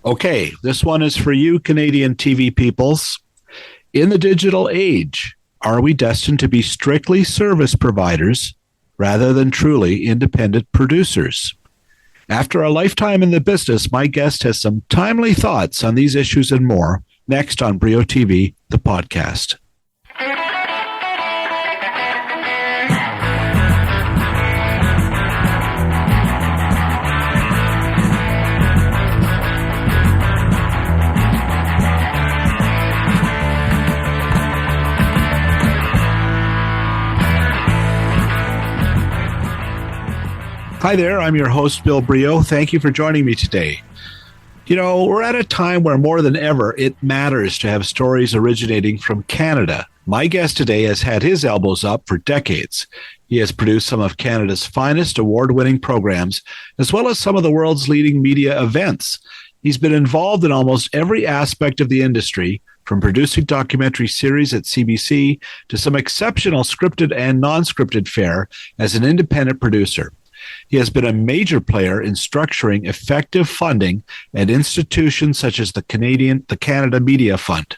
Okay, this one is for you, Canadian TV peoples. In the digital age, are we destined to be strictly service providers rather than truly independent producers? After a lifetime in the business, my guest has some timely thoughts on these issues and more next on Brio TV, the podcast. Hi there, I'm your host, Bill Brio. Thank you for joining me today. You know, we're at a time where more than ever, it matters to have stories originating from Canada. My guest today has had his elbows up for decades. He has produced some of Canada's finest award-winning programs, as well as some of the world's leading media events. He's been involved in almost every aspect of the industry, from producing documentary series at CBC to some exceptional scripted and non-scripted fare as an independent producer. He has been a major player in structuring effective funding at institutions such as the Canada Media Fund.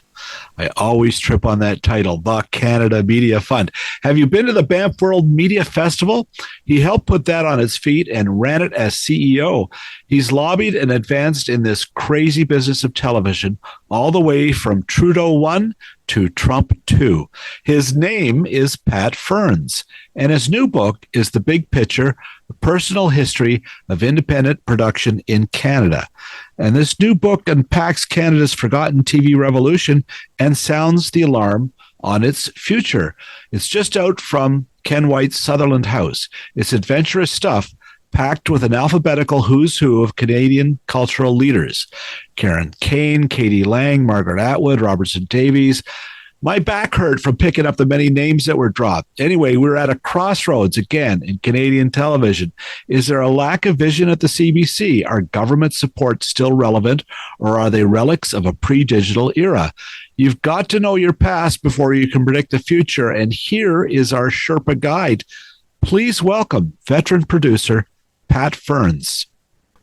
I always trip on that title, the Canada Media Fund. Have you been to the Banff World Media Festival? He helped put that on its feet and ran it as CEO. He's lobbied and advanced in this crazy business of television, all the way from Trudeau 1 to Trump 2. His name is Pat Ferns, and his new book is The Big Picture, A Personal History of Independent Production in Canada. And this new book unpacks Canada's forgotten TV revolution and sounds the alarm on its future. It's just out from Ken White's Sutherland House. It's adventurous stuff packed with an alphabetical who's who of Canadian cultural leaders. Karen Kane, Katie Lang, Margaret Atwood, Robertson Davies. My back hurt from picking up the many names that were dropped. Anyway, we're at a crossroads again in Canadian television. Is there a lack of vision at the CBC? Are government supports still relevant, or are they relics of a pre-digital era? You've got to know your past before you can predict the future, and here is our Sherpa guide. Please welcome veteran producer Pat Ferns.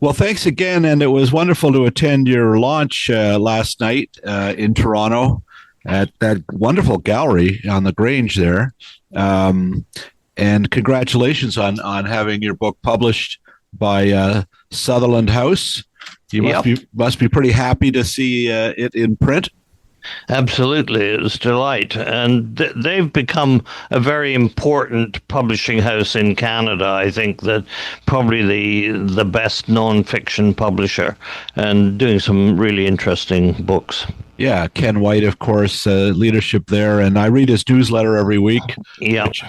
Well, thanks again, and it was wonderful to attend your launch last night in Toronto at that wonderful gallery on the Grange there. And congratulations on having your book published by Sutherland House. You must be pretty happy to see it in print. Absolutely, it was a delight. And they've become a very important publishing house in Canada. I think that probably the best non-fiction publisher, and doing some really interesting books. Yeah, Ken White, of course, leadership there. And I read his newsletter every week,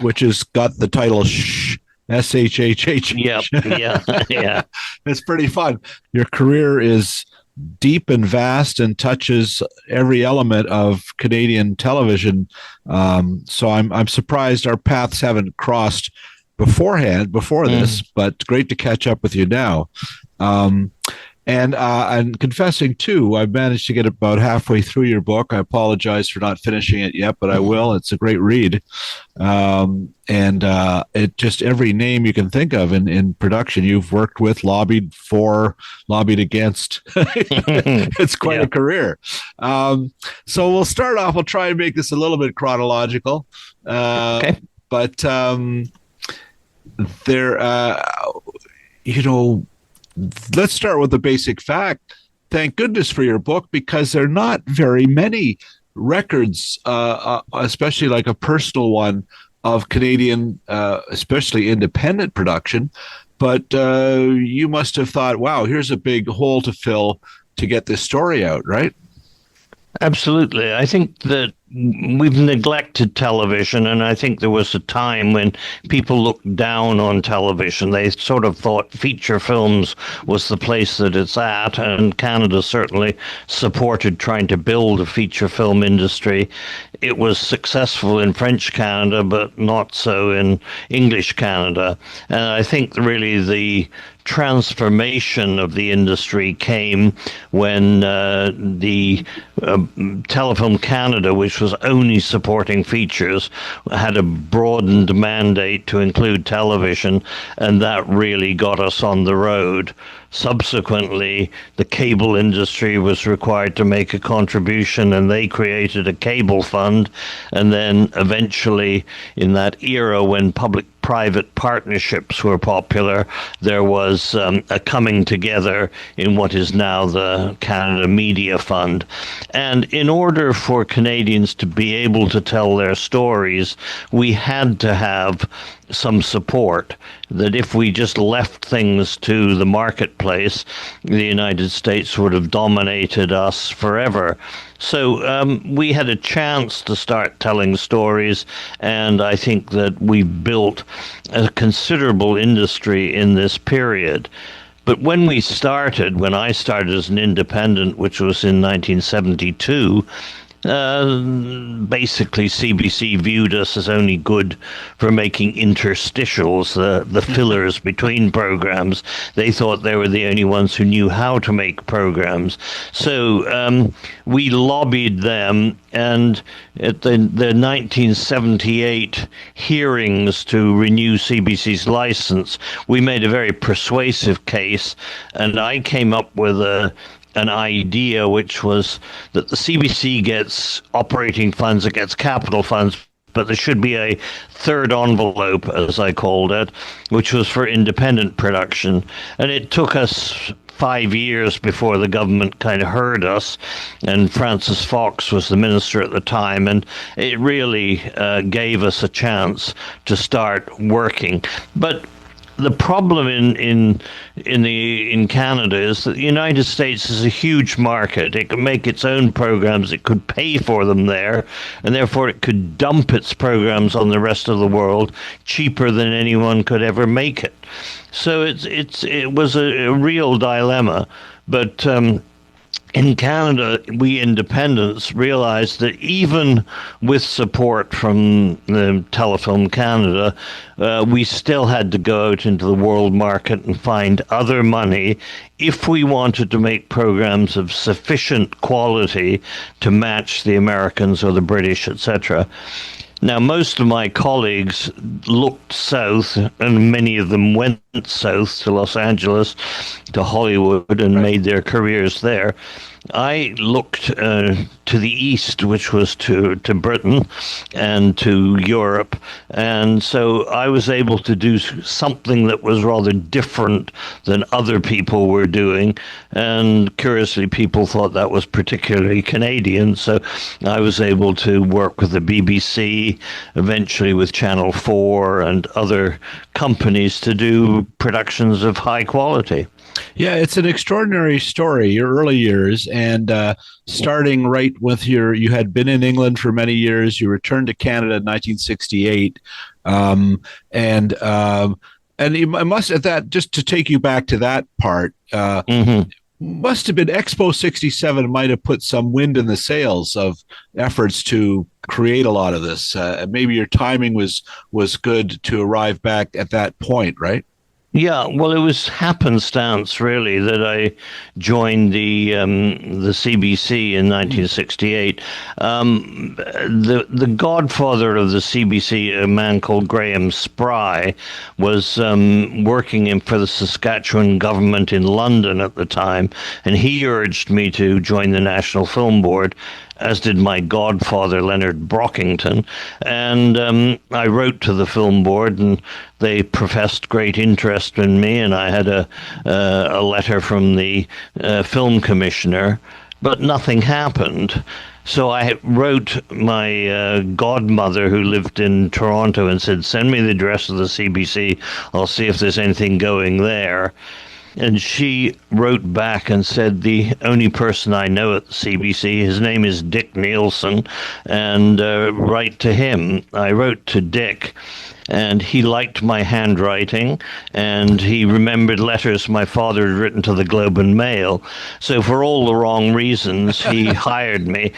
which has got the title Shh. SHHH. Yeah. It's pretty fun. Your career is deep and vast and touches every element of Canadian television. So I'm surprised our paths haven't crossed before this, but great to catch up with you now. And confessing too, I've managed to get about halfway through your book. I apologize for not finishing it yet, but I will. It's a great read. It just every name you can think of in production you've worked with, lobbied for, lobbied against. It's quite a career. So we'll start off. We'll try and make this a little bit chronological. Okay. But let's start with the basic fact. Thank goodness for your book, because there are not very many records, especially like a personal one, of Canadian, especially independent production. But you must have thought, wow, here's a big hole to fill to get this story out, right? Absolutely. I think that we've neglected television, and I think there was a time when people looked down on television. They sort of thought feature films was the place that it's at, and Canada certainly supported trying to build a feature film industry. It was successful in French Canada, but not so in English Canada. And I think really the transformation of the industry came when the Telefilm Canada, which was only supporting features, had a broadened mandate to include television, and that really got us on the road. Subsequently, the cable industry was required to make a contribution, and they created a cable fund. And then eventually, in that era when public-private partnerships were popular, there was a coming together in what is now the Canada Media Fund. And in order for Canadians to be able to tell their stories, we had to have some support. That if we just left things to the marketplace, the United States would have dominated us forever. So we had a chance to start telling stories, and I think that we built a considerable industry in this period. But when I started as an independent, which was in 1972, basically CBC viewed us as only good for making interstitials, the fillers between programs. They thought they were the only ones who knew how to make programs. So we lobbied them, and at the 1978 hearings to renew CBC's license, we made a very persuasive case, and I came up with an idea, which was that the CBC gets operating funds, it gets capital funds, but there should be a third envelope, as I called it, which was for independent production. And it took us 5 years before the government kind of heard us, and Francis Fox was the minister at the time, and it really gave us a chance to start working. But the problem in Canada is that the United States is a huge market. It can make its own programs. It could pay for them there, and therefore it could dump its programs on the rest of the world cheaper than anyone could ever make it. So it was a real dilemma. But in Canada, we independents realized that even with support from the Telefilm Canada, we still had to go out into the world market and find other money if we wanted to make programs of sufficient quality to match the Americans or the British, etc. Now, most of my colleagues looked south, and many of them went south to Los Angeles, to Hollywood, and made their careers there. I looked to the east, which was to Britain and to Europe, and so I was able to do something that was rather different than other people were doing, and curiously people thought that was particularly Canadian, so I was able to work with the BBC, eventually with Channel 4 and other companies to do productions of high quality. Yeah, it's an extraordinary story, your early years, and starting right with you had been in England for many years, you returned to Canada in 1968, and you must, at that, just to take you back to that part, must have been Expo 67 might have put some wind in the sails of efforts to create a lot of this. Maybe your timing was good to arrive back at that point, right? Yeah, well, it was happenstance, really, that I joined the CBC in 1968. The godfather of the CBC, a man called Graham Spry, was working for the Saskatchewan government in London at the time, and he urged me to join the National Film Board, as did my godfather, Leonard Brockington. And I wrote to the film board, and they professed great interest in me, and I had a letter from the film commissioner, but nothing happened. So I wrote my godmother, who lived in Toronto, and said, send me the address of the CBC. I'll see if there's anything going there. And she wrote back and said, the only person I know at the CBC, his name is Dick Nielsen, and write to him. I wrote to Dick, and he liked my handwriting, and he remembered letters my father had written to the Globe and Mail. So for all the wrong reasons, he hired me.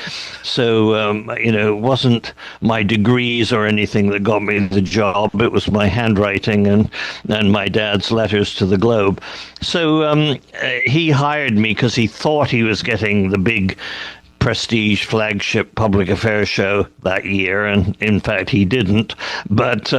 So, it wasn't my degrees or anything that got me the job. It was my handwriting and my dad's letters to the Globe. So he hired me because he thought he was getting the big prestige flagship public affairs show that year, and in fact he didn't. But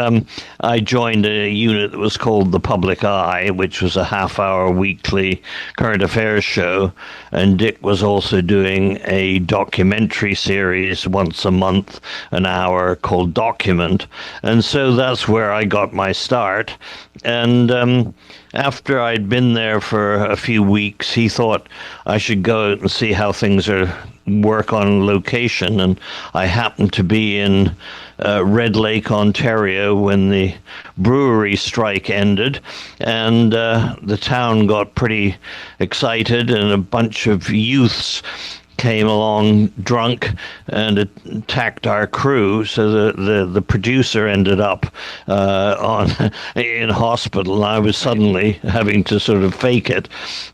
I joined a unit that was called The Public Eye, which was a half-hour weekly current affairs show, and Dick was also doing a documentary series once a month, an hour, called Document. And so that's where I got my start. And after I'd been there for a few weeks, he thought I should go out and see how things work on location. And I happened to be in Red Lake, Ontario, when the brewery strike ended, and the town got pretty excited, and a bunch of youths came along drunk and attacked our crew. So the producer ended up in hospital, and I was suddenly having to sort of fake it.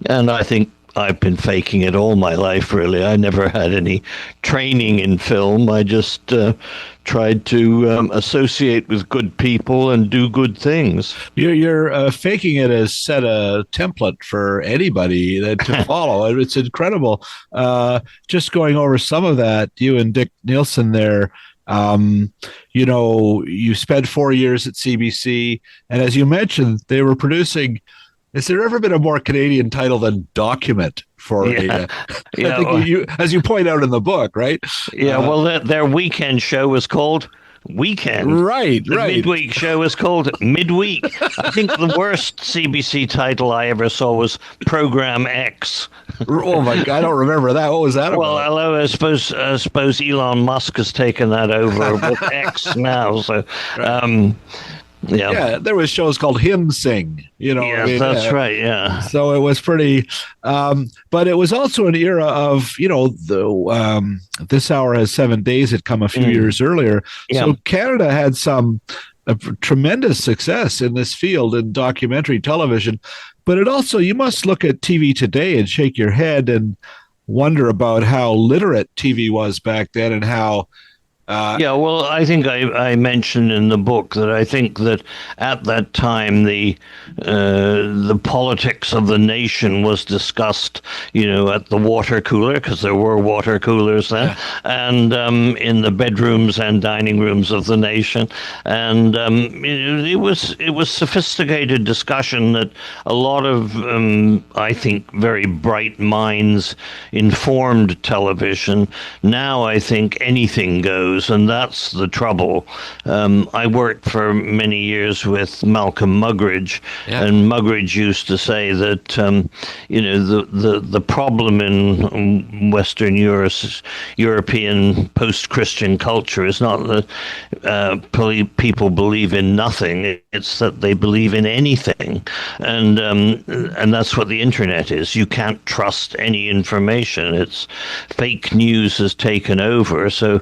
And I think I've been faking it all my life, really. I never had any training in film. I just tried to associate with good people and do good things. You're faking it as set a template for anybody to follow. It's incredible. Just going over some of that, you and Dick Nielsen there, you spent 4 years at CBC, and as you mentioned, they were producing. Has there ever been a more Canadian title than Document for I think you, as you point out in the book, right? Yeah, well, their weekend show was called Weekend. Right. The midweek show was called Midweek. I think the worst CBC title I ever saw was Program X. Oh my God, I don't remember that. What was that about? Well, I suppose Elon Musk has taken that over with X now. So, yeah, there was shows called Hymn Sing. Yeah, that's right. Yeah. So it was pretty, but it was also an era of This Hour Has 7 Days had come a few years earlier. Yeah. So Canada had some tremendous success in this field in documentary television, but it also, you must look at TV today and shake your head and wonder about how literate TV was back then and how. Well, I think I mentioned in the book that I think that at that time the politics of the nation was discussed, at the water cooler, because there were water coolers then, and in the bedrooms and dining rooms of the nation, and it was sophisticated discussion that a lot of I think very bright minds informed television. Now I think anything goes. And that's the trouble. I worked for many years with Malcolm Muggeridge, and Muggeridge used to say that the problem in Western European post-Christian culture is not that people believe in nothing; it's that they believe in anything, and that's what the internet is. You can't trust any information. It's fake news has taken over. So.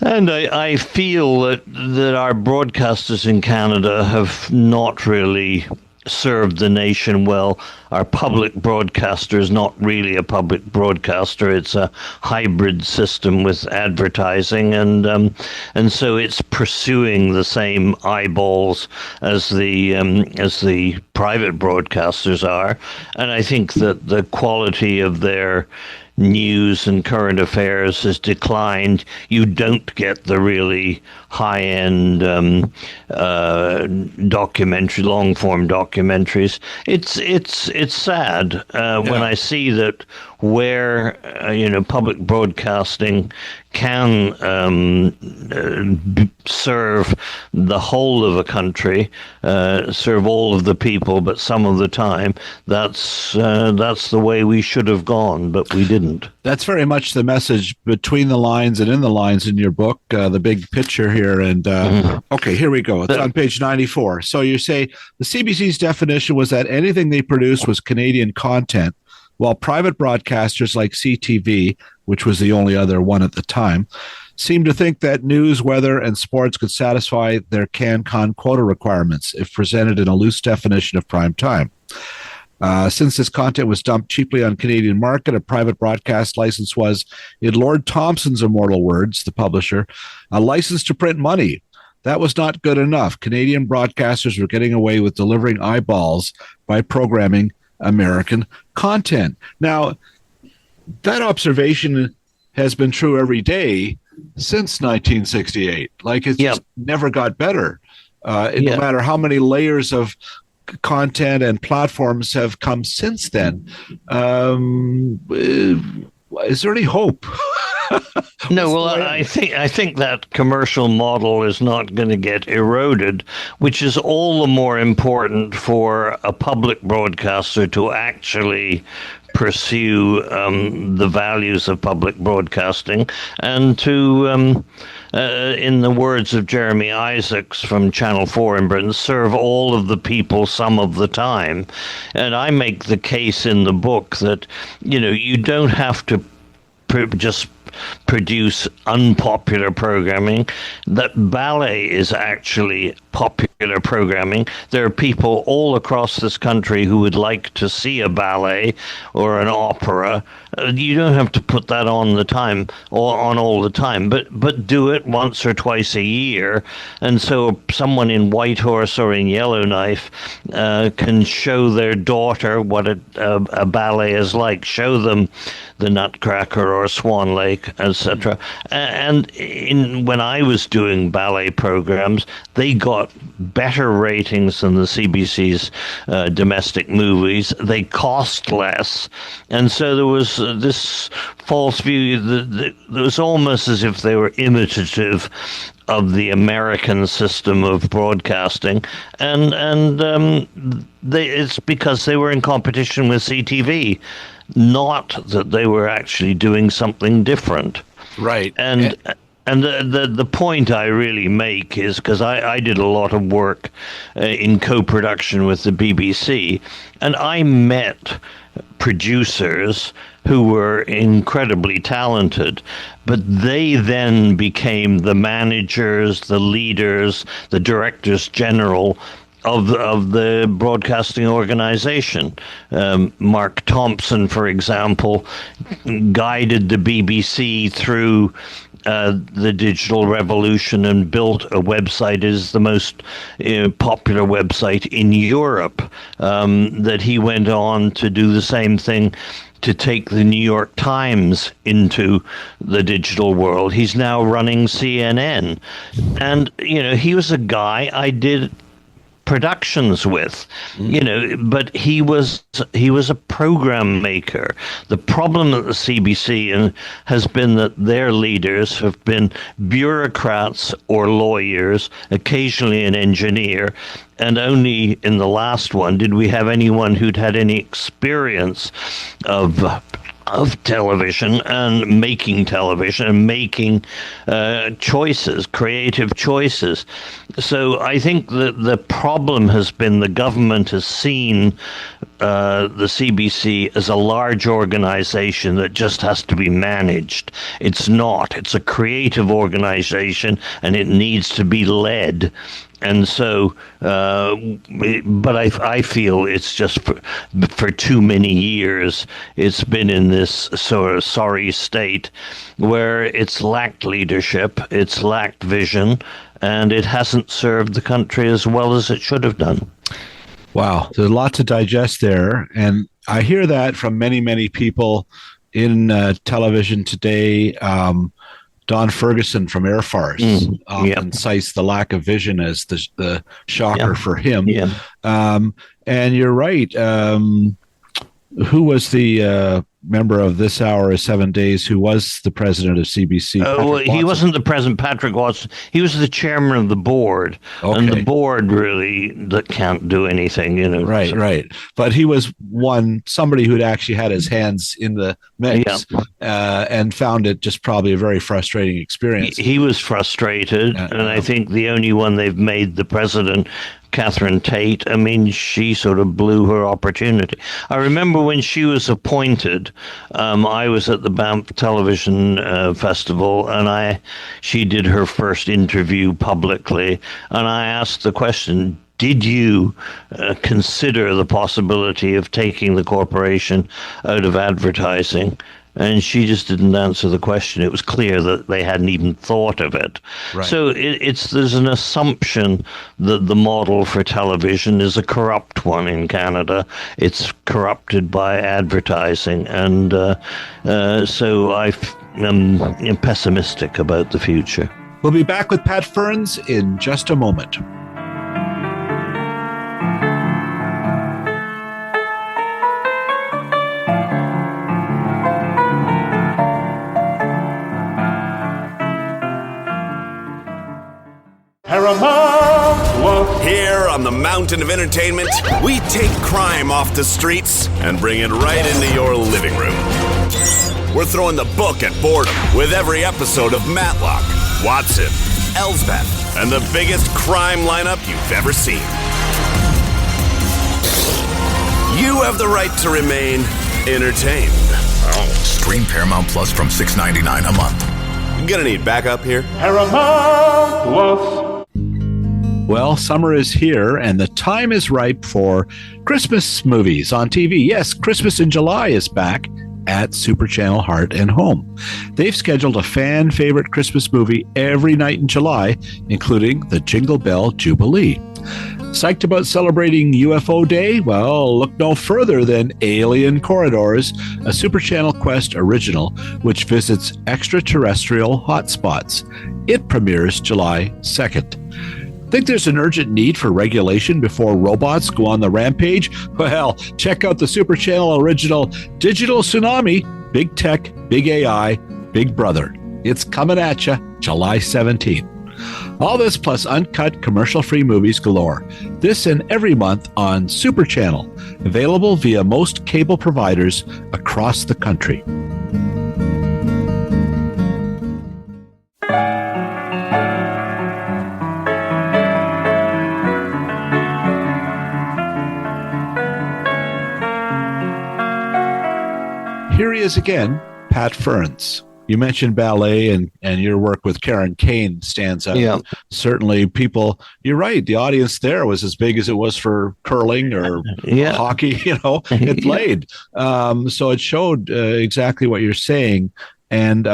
And I feel that our broadcasters in Canada have not really served the nation well. Our public broadcaster is not really a public broadcaster. It's a hybrid system with advertising, and so it's pursuing the same eyeballs as the private broadcasters are. And I think that the quality of their news and current affairs has declined. You don't get the really high-end documentary, long-form documentaries. It's sad when I see that where public broadcasting can serve the whole of a country, serve all of the people, but some of the time, that's the way we should have gone, but we didn't. That's very much the message between the lines and in the lines in your book, the big picture here. And okay, here we go. It's on page 94. So you say the CBC's definition was that anything they produced was Canadian content. while private broadcasters like CTV, which was the only other one at the time, seemed to think that news, weather, and sports could satisfy their CanCon quota requirements if presented in a loose definition of prime time. Since this content was dumped cheaply on Canadian market, a private broadcast license was, in Lord Thompson's immortal words, the publisher, a license to print money. That was not good enough. Canadian broadcasters were getting away with delivering eyeballs by programming American content. Now, that observation has been true every day since 1968. Like, it's just never got better. No matter how many layers of content and platforms have come since then. Is there any hope? No, well, I think that commercial model is not going to get eroded, which is all the more important for a public broadcaster to actually pursue the values of public broadcasting and to, in the words of Jeremy Isaacs from Channel 4 in Britain, serve all of the people some of the time. And I make the case in the book that, you don't have to just produce unpopular programming, that ballet is actually popular programming. There are people all across this country who would like to see a ballet or an opera. You don't have to put that on the time or on all the time, but do it once or twice a year. And so someone in Whitehorse or in Yellowknife can show their daughter what a ballet is like, show them the Nutcracker or Swan Lake, etc. And when I was doing ballet programs, they got better ratings than the CBC's domestic movies. They cost less. And so there was this false view that it was almost as if they were imitative of the American system of broadcasting, and it's because they were in competition with CTV, not that they were actually doing something different. Right. And the point I really make is, because I did a lot of work in co-production with the BBC, and I met producers who were incredibly talented, but they then became the managers, the leaders, the directors general of the broadcasting organization. Mark Thompson, for example, guided the BBC through the digital revolution and built a website. It is the most popular website in Europe. That he went on to do the same thing to take the New York Times into the digital world. He's now running CNN. And, he was a guy I did productions with, but he was a program maker. The problem at the CBC has been that their leaders have been bureaucrats or lawyers, occasionally an engineer, and only in the last one did we have anyone who'd had any experience of television and making choices, creative choices. So I think that the problem has been the government has seen the CBC as a large organization that just has to be managed. It's not. It's a creative organization, and it needs to be led. And so, but I feel it's just for too many years, it's been in this sort of sorry state where it's lacked leadership, it's lacked vision, and it hasn't served the country as well as it should have done. Wow, there's a lot to digest there. And I hear that from many, many people in television today. Don Ferguson from Air Force often cites the lack of vision as the shocker for him. Yeah. And you're right. Who was the member of This Hour is 7 Days who was the president of CBC? Well, he wasn't the president, Patrick Watson. He was the chairman of the board. Okay. And the board really can't do anything, Right. But he was somebody who'd actually had his hands in the mix and found it just probably a very frustrating experience. He was frustrated, and I think the only one they've made the president Catherine Tate, I mean, she sort of blew her opportunity. I remember when she was appointed, I was at the Banff Television Festival, and she did her first interview publicly, and I asked the question, did you consider the possibility of taking the corporation out of advertising? And she just didn't answer the question. It was clear that they hadn't even thought of it. Right. So there's an assumption that the model for television is a corrupt one in Canada. It's corrupted by advertising. And so I'm pessimistic about the future. We'll be back with Pat Ferns in just a moment. Here on the Mountain of Entertainment, we take crime off the streets and bring it right into your living room. We're throwing the book at boredom with every episode of Matlock, Watson, Elsbeth, and the biggest crime lineup you've ever seen. You have the right to remain entertained. Stream Paramount Plus from $6.99 a month. You're gonna need backup here. Paramount Plus. Well, summer is here, and the time is ripe for Christmas movies on TV. Yes, Christmas in July is back at Super Channel Heart and Home. They've scheduled a fan favorite Christmas movie every night in July, including the Jingle Bell Jubilee. Psyched about celebrating UFO Day? Well, look no further than Alien Corridors, a Super Channel Quest original which visits extraterrestrial hotspots. It premieres July 2nd. Think there's an urgent need for regulation before robots go on the rampage? Well, check out the Super Channel original Digital Tsunami, Big Tech, Big AI, Big Brother. It's coming at you July 17th. All this plus uncut commercial-free movies galore. This and every month on Super Channel, available via most cable providers across the country. Here he is again, Pat Ferns. You mentioned ballet and your work with Karen Kane stands out. Yeah. Certainly people, you're right, the audience there was as big as it was for curling or hockey, it played. So it showed exactly what you're saying. And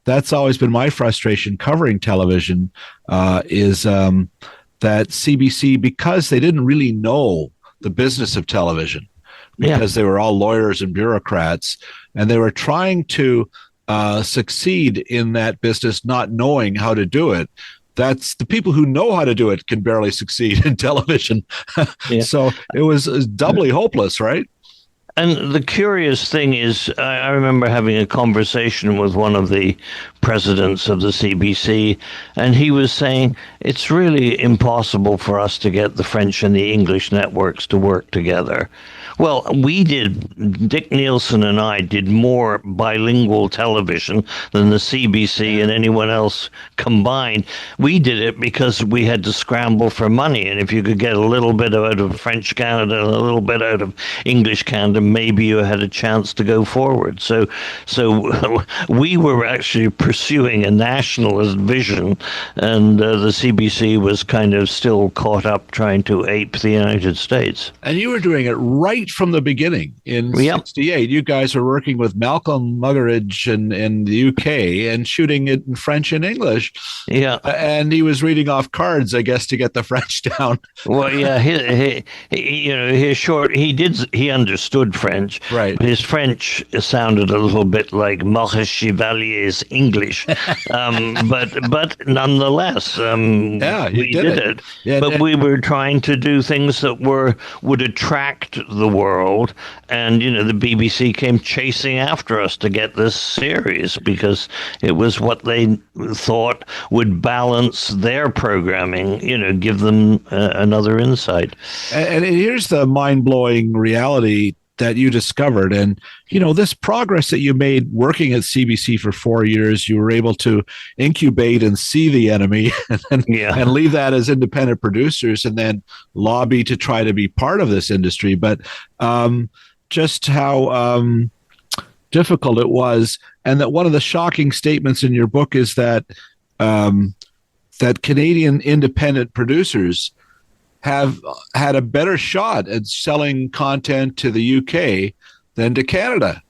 that's always been my frustration covering television is that CBC, because they didn't really know the business of television, because they were all lawyers and bureaucrats, and they were trying to succeed in that business, not knowing how to do it. That's the people who know how to do it can barely succeed in television. So it was doubly hopeless, right? And the curious thing is, I remember having a conversation with one of the presidents of the CBC, and he was saying it's really impossible for us to get the French and the English networks to work together. Well, Dick Nielsen and I did more bilingual television than the CBC and anyone else combined. We did it because we had to scramble for money. And if you could get a little bit out of French Canada and a little bit out of English Canada, maybe you had a chance to go forward. So we were actually pursuing a nationalist vision, and the CBC was kind of still caught up trying to ape the United States. And you were doing it right from the beginning in 68. You guys were working with Malcolm Muggeridge in the UK and shooting it in French and English. Yeah. And he was reading off cards, I guess, to get the French down. Well, yeah, he understood French. Right. But his French sounded a little bit like Maurice Chevalier's English. But nonetheless, we did it. Yeah, but we were trying to do things that would attract the world, and the BBC came chasing after us to get this series because it was what they thought would balance their programming, give them another insight. And here's the mind-blowing reality that you discovered. And, this progress that you made working at CBC for 4 years, you were able to incubate and see the enemy and leave that as independent producers and then lobby to try to be part of this industry. But just how difficult it was. And that one of the shocking statements in your book is that that Canadian independent producers have had a better shot at selling content to the UK than to Canada.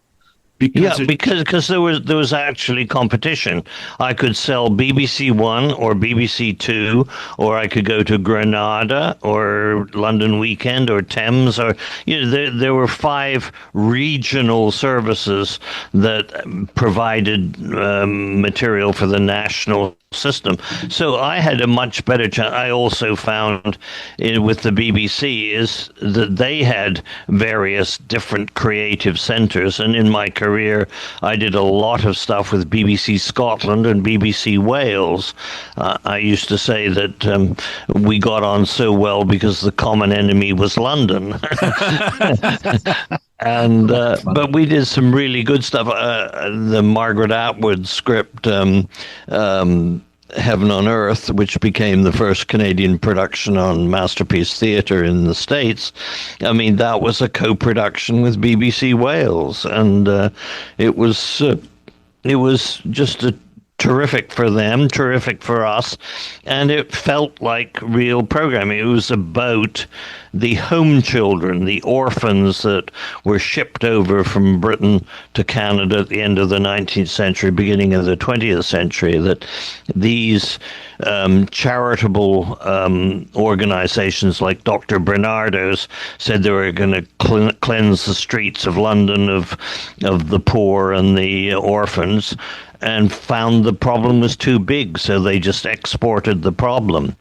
Because there was actually competition. I could sell BBC One or BBC Two, or I could go to Granada or London Weekend or Thames, or there were 5 regional services that provided material for the national system. So I had a much better chance. I also found with the BBC is that they had various different creative centres, and in my career I did a lot of stuff with BBC Scotland and BBC Wales. I used to say that we got on so well because the common enemy was London. And but we did some really good stuff. The Margaret Atwood script, Heaven on Earth, which became the first Canadian production on Masterpiece Theatre in the States. I mean, that was a co-production with BBC Wales, and it was just terrific for them, terrific for us, and it felt like real programming. It was about the home children, the orphans that were shipped over from Britain to Canada at the end of the 19th century, beginning of the 20th century, that these charitable organizations like Dr. Bernardo's said they were going to cleanse the streets of London of the poor and the orphans, and found the problem was too big, so they just exported the problem.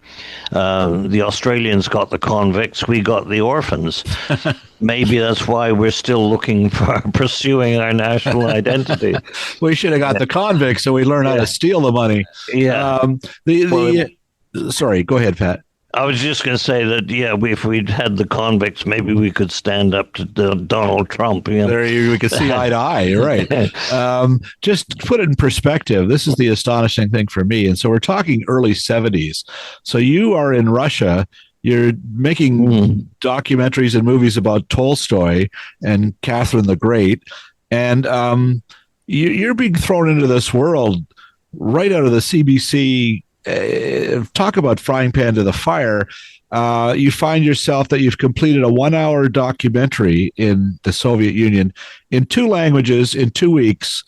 The Australians got the convicts, we got the orphans. Maybe that's why we're still pursuing our national identity. We should have got the convicts so we learn how to steal the money. Yeah. Sorry, go ahead, Pat. I was just going to say that, if we'd had the convicts, maybe we could stand up to Donald Trump. We could see eye to eye. You're right. Just put it in perspective. This is the astonishing thing for me. And so we're talking early 70s. So you are in Russia. You're making documentaries and movies about Tolstoy and Catherine the Great. And you're being thrown into this world right out of the CBC. Talk about frying pan to the fire. You find yourself that you've completed a 1-hour documentary in the Soviet Union in 2 languages in 2 weeks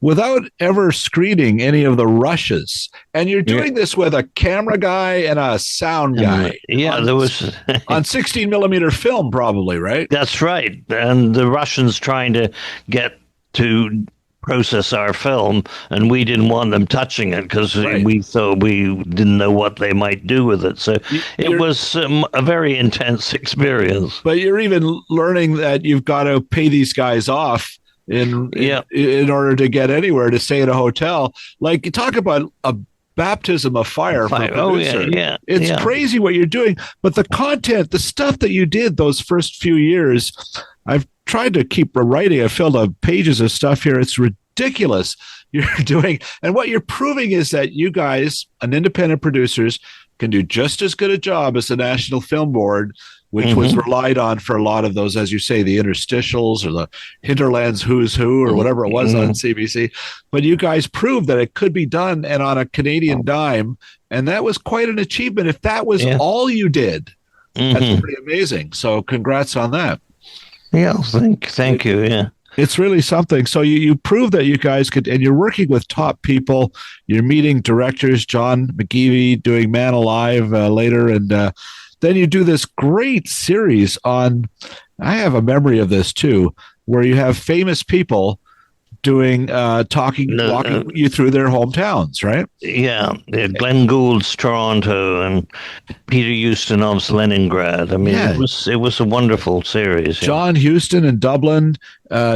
without ever screening any of the rushes. And you're doing this with a camera guy and a sound guy. There was on 16 millimeter film, probably, right? That's right. And the Russians trying to get to process our film, and we didn't want them touching it because we thought we didn't know what they might do with it. So it was a very intense experience. But you're even learning that you've got to pay these guys off in order to get anywhere, to stay in a hotel. Like, talk about a baptism of fire for a producer. It's crazy what you're doing. But the content, the stuff that you did those first few years, I've tried to keep writing. I filled up pages of stuff here. It's ridiculous you're doing. And what you're proving is that you guys, and independent producers, can do just as good a job as the National Film Board, which was relied on for a lot of those, as you say, the interstitials or the hinterlands who's who or whatever it was on CBC. But you guys proved that it could be done, and on a Canadian dime. And that was quite an achievement. If that was all you did, that's pretty amazing. So congrats on that. Yeah, thank you. Yeah, it's really something. So you prove that you guys could, and you're working with top people. You're meeting directors, John McGeevy doing Man Alive later, and then you do this great series on. I have a memory of this too, where you have famous people doing walking you through their hometowns, right? Yeah, Glenn Gould's Toronto and Peter Ustinov's Leningrad. I mean, it was a wonderful series. John Huston in Dublin,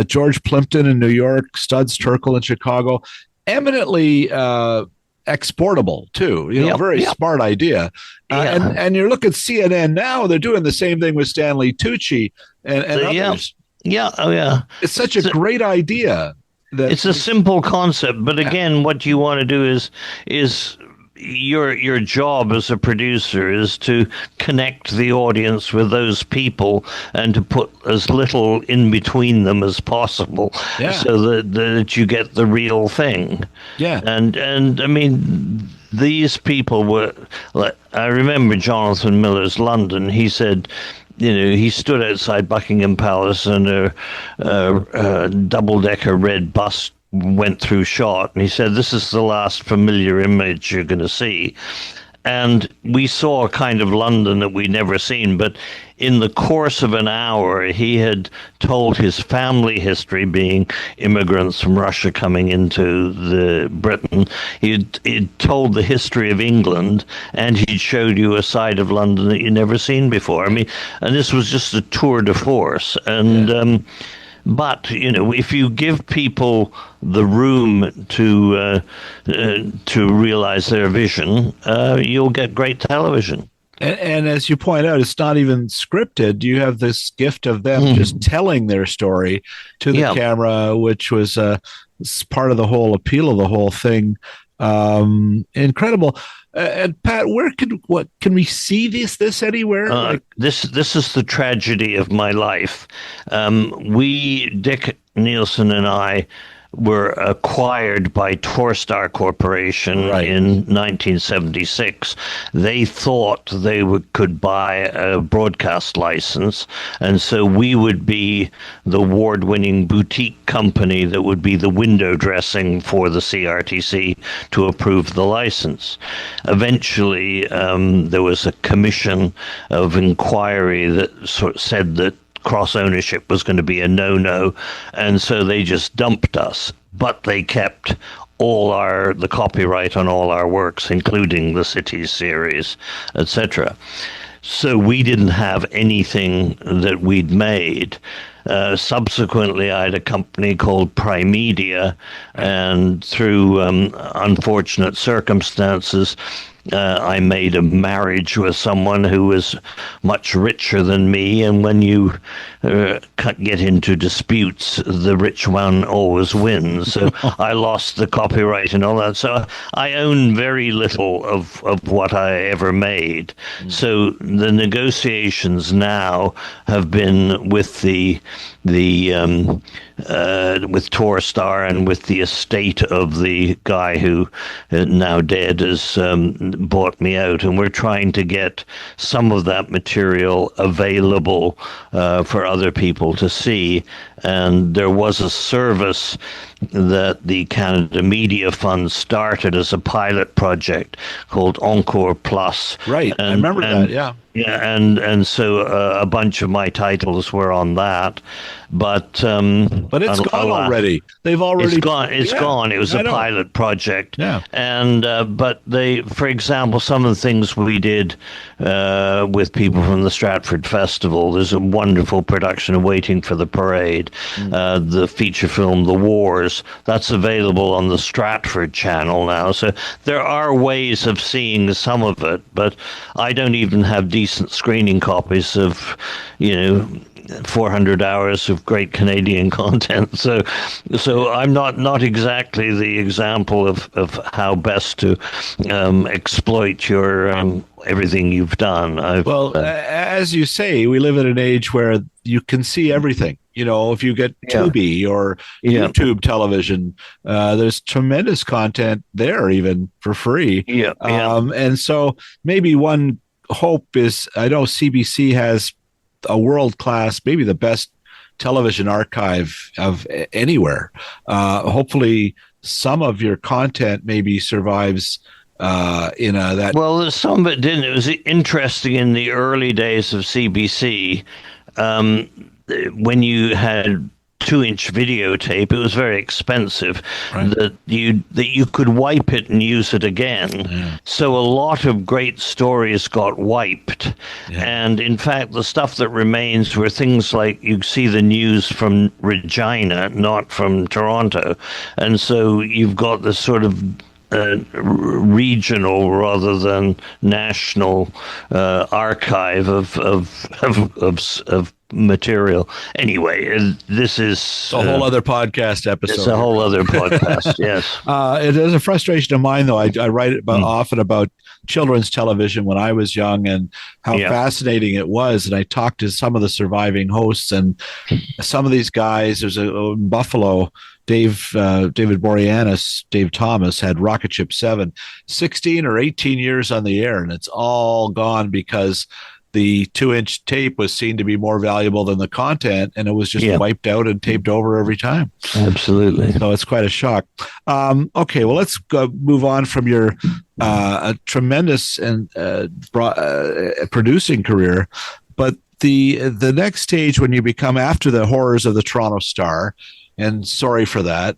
George Plimpton in New York, Studs Terkel in Chicago. Eminently exportable too. Very smart idea. And you look at CNN now; they're doing the same thing with Stanley Tucci and others. Yeah, oh yeah. It's such a great idea. It's a simple concept, but again, what you want to do is your job as a producer is to connect the audience with those people and to put as little in between them as possible, so that you get the real thing. Yeah, and I mean, these people were like, I remember Jonathan Miller's London. He said, he stood outside Buckingham Palace and a double-decker red bus went through shot, and he said, "This is the last familiar image you're going to see." And we saw a kind of London that we'd never seen, but in the course of an hour, he had told his family history, being immigrants from Russia coming into Britain. He'd told the history of England, and he'd showed you a side of London that you'd never seen before. I mean, and this was just a tour de force. And but if you give people the room to realize their vision, you'll get great television. And as you point out, it's not even scripted. You have this gift of them just telling their story to the camera, which was part of the whole appeal of the whole thing. Incredible. And Pat, can we see this anywhere? This is the tragedy of my life. Dick Nielsen and I were acquired by Torstar Corporation in 1976. They thought they could buy a broadcast license, and so we would be the award-winning boutique company that would be the window dressing for the CRTC to approve the license. Eventually, there was a commission of inquiry that sort of said that cross ownership was going to be a no-no, and so they just dumped us. But they kept the copyright on all our works, including the Cities series, etc. So we didn't have anything that we'd made. Subsequently, I had a company called Primedia, and through unfortunate circumstances, I made a marriage with someone who was much richer than me, and when you get into disputes, the rich one always wins. So I lost the copyright and all that. So I own very little of what I ever made. So the negotiations now have been with with Torstar and with the estate of the guy who now dead has bought me out, and we're trying to get some of that material available for other people to see. And there was a service that the Canada Media Fund started as a pilot project called Encore Plus. Right, I remember that, yeah. Yeah, and so a bunch of my titles were on that, but it's gone already. They've already it's gone. It was a pilot project. Yeah, and but for example, some of the things we did with people from the Stratford Festival. There's a wonderful production of Waiting for the Parade, the feature film The Wars. That's available on the Stratford channel now. So there are ways of seeing some of it, but I don't even have decent screening copies of 400 hours of great Canadian content. So I'm not exactly the example of how best to exploit your everything you've done. As you say, we live in an age where you can see everything. If you get Tubi or YouTube television, there's tremendous content there, even for free. And so maybe one hope is, I know CBC has a world-class, maybe the best television archive of anywhere. Hopefully some of your content maybe survives that. Well, some of it didn't. It was interesting in the early days of CBC, when you had 2-inch videotape, it was very expensive, that you could wipe it and use it again. So a lot of great stories got wiped. And in fact, the stuff that remains were things like you see the news from Regina, not from Toronto. And so you've got this sort of regional rather than national archive of material. Anyway, this is a whole other podcast episode. It's a whole other podcast. Yes, it is a frustration of mine, though. I write often about children's television when I was young and how fascinating it was. And I talked to some of the surviving hosts, and some of these guys. There's in Buffalo. David Boreanaz, Dave Thomas had Rocket Ship 7, 16 or 18 years on the air, and it's all gone because the 2-inch tape was seen to be more valuable than the content, and it was just wiped out and taped over every time. Absolutely. So it's quite a shock. Okay, well, let's move on from your tremendous and producing career, but the next stage when you become after the horrors of the Toronto Star. And sorry for that.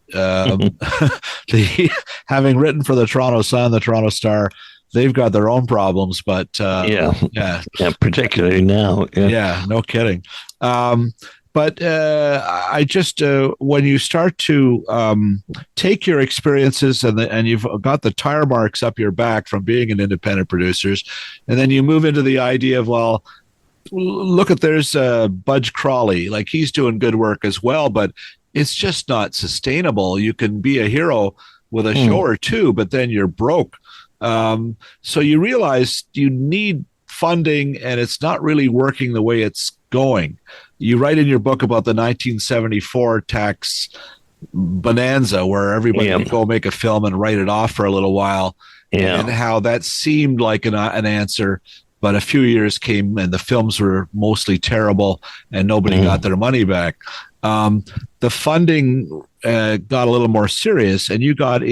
Having written for the Toronto Sun, the Toronto Star, they've got their own problems. But particularly now. Yeah, no kidding. But I just when you start to take your experiences and you've got the tire marks up your back from being an independent producers, and then you move into the idea of, well, look at there's Budge Crawley, like he's doing good work as well, but it's just not sustainable. You can be a hero with a show or two, but then you're broke. So you realize you need funding, and it's not really working the way it's going. You write in your book about the 1974 tax bonanza where everybody would go make a film and write it off for a little while, and how that seemed like an answer. But a few years came and the films were mostly terrible and nobody got their money back. The funding got a little more serious, and you got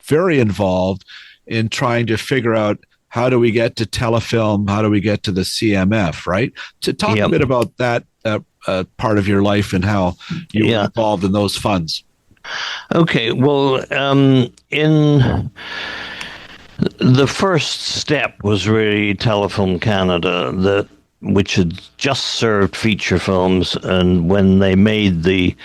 very involved in trying to figure out, how do we get to telefilm? How do we get to the CMF, right? To talk a bit about that part of your life and how you were involved in those funds. Okay, well, in the first step was really Telefilm Canada, which had just served feature films, and when they made the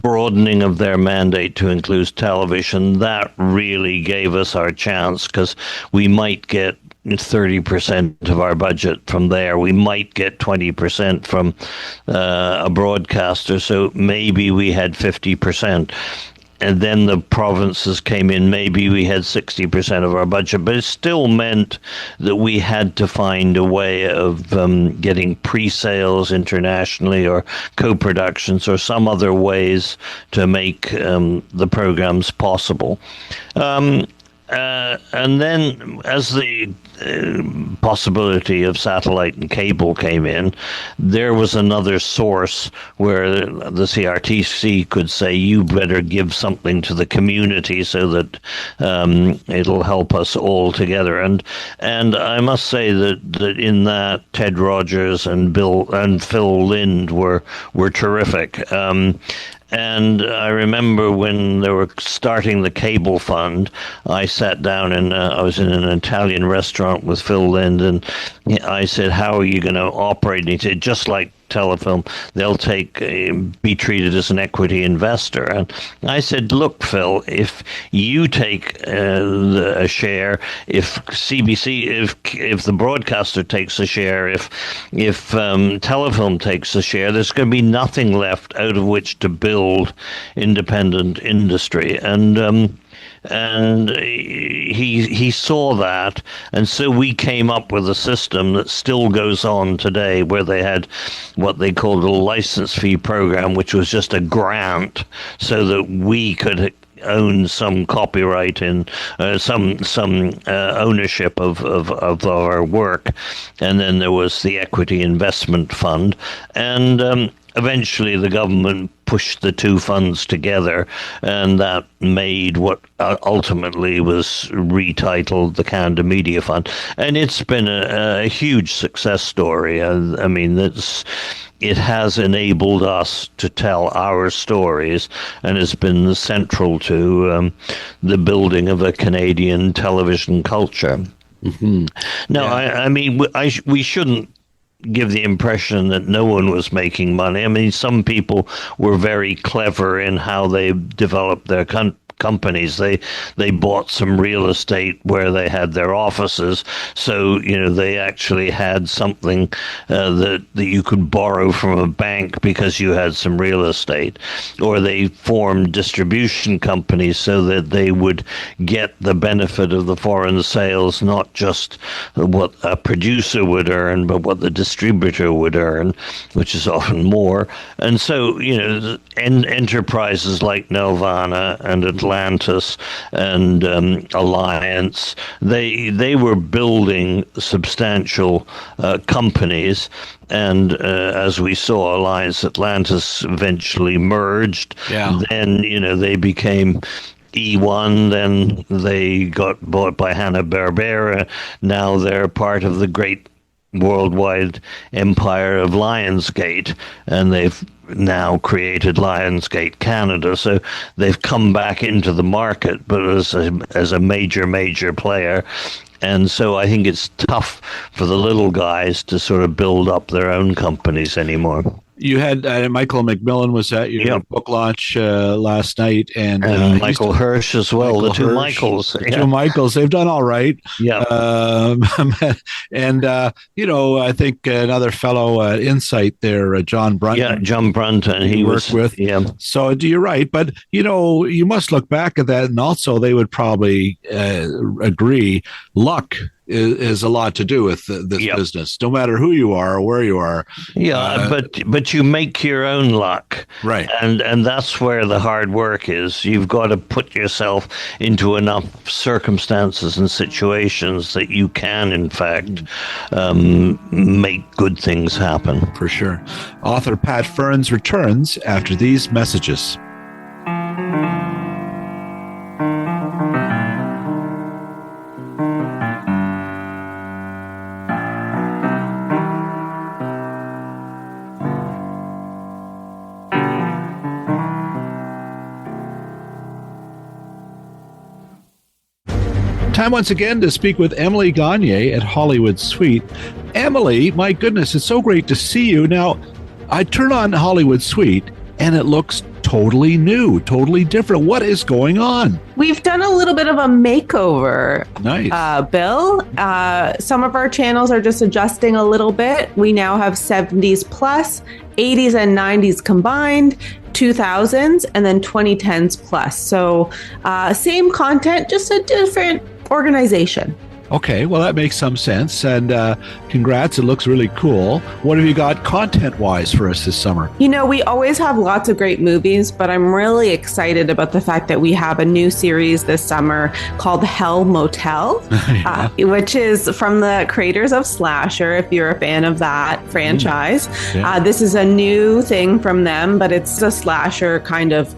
broadening of their mandate to include television, that really gave us our chance, because we might get 30% of our budget from there. We might get 20% from a broadcaster, so maybe we had 50%. And then the provinces came in, maybe we had 60% of our budget, but it still meant that we had to find a way of getting pre-sales internationally or co-productions or some other ways to make the programs possible. And then as the possibility of satellite and cable came in, there was another source where the CRTC could say, you better give something to the community so that it'll help us all together. And I must say that in that, Ted Rogers and Phil Lind were terrific. And I remember when they were starting the cable fund, I sat down and I was in an Italian restaurant with Phil Lind, and I said, how are you going to operate? And he said, just like Telefilm, they'll be treated as an equity investor. And I said, look, Phil, if you take a share, if CBC, if the broadcaster takes a share, if Telefilm takes a share, there's going to be nothing left out of which to build independent industry. And he saw that, and so we came up with a system that still goes on today, where they had what they called a license fee program, which was just a grant so that we could own some copyright and some ownership of our work. And then there was the equity investment fund, and eventually the government pushed the two funds together, and that made what ultimately was retitled the Canada Media Fund. And it's been a huge success story. I mean, it has enabled us to tell our stories, and has been central to the building of a Canadian television culture. Mm-hmm. Now, I mean, we shouldn't give the impression that no one was making money. I mean, some people were very clever in how they developed their companies. They bought some real estate where they had their offices, so they actually had something that you could borrow from a bank because you had some real estate, or they formed distribution companies so that they would get the benefit of the foreign sales, not just what a producer would earn, but what the distributor would earn, which is often more. And so, enterprises like Nelvana and Atlantis and Alliance, they were building substantial companies. And as we saw, Alliance Atlantis eventually merged. Yeah. Then, they became E1, then they got bought by Hanna-Barbera. Now they're part of the great worldwide empire of Lionsgate, and they've now created Lionsgate Canada. So they've come back into the market, but as a major player. And so I think it's tough for the little guys to sort of build up their own companies anymore. You had Michael McMillan was at your book launch last night, and Michael Hirsch as well. The two Michaels. Two Michaels. They've done all right. Yeah. And I think another fellow at Insight there, John Brunton. Yeah, John Brunton. He worked with. Yeah. So you're right, but you must look back at that, and also they would probably agree. Luck is a lot to do with this business, no matter who you are or where you are. Yeah, but you make your own luck, right? And that's where the hard work is. You've got to put yourself into enough circumstances and situations that you can, in fact, make good things happen. For sure. Author Pat Ferns returns after these messages. Time once again to speak with Emily Gagne at Hollywood Suite. Emily, my goodness, it's so great to see you. Now, I turn on Hollywood Suite and it looks totally new, totally different. What is going on? We've done a little bit of a makeover. Nice. Bill. Some of our channels are just adjusting a little bit. We now have 70s plus, 80s and 90s combined, 2000s, and then 2010s plus. So same content, just a different organization. Okay, well, that makes some sense. And congrats, it looks really cool. What have you got content-wise for us this summer? We always have lots of great movies, but I'm really excited about the fact that we have a new series this summer called Hell Motel, which is from the creators of Slasher, if you're a fan of that franchise. Yeah. This is a new thing from them, but it's a slasher kind of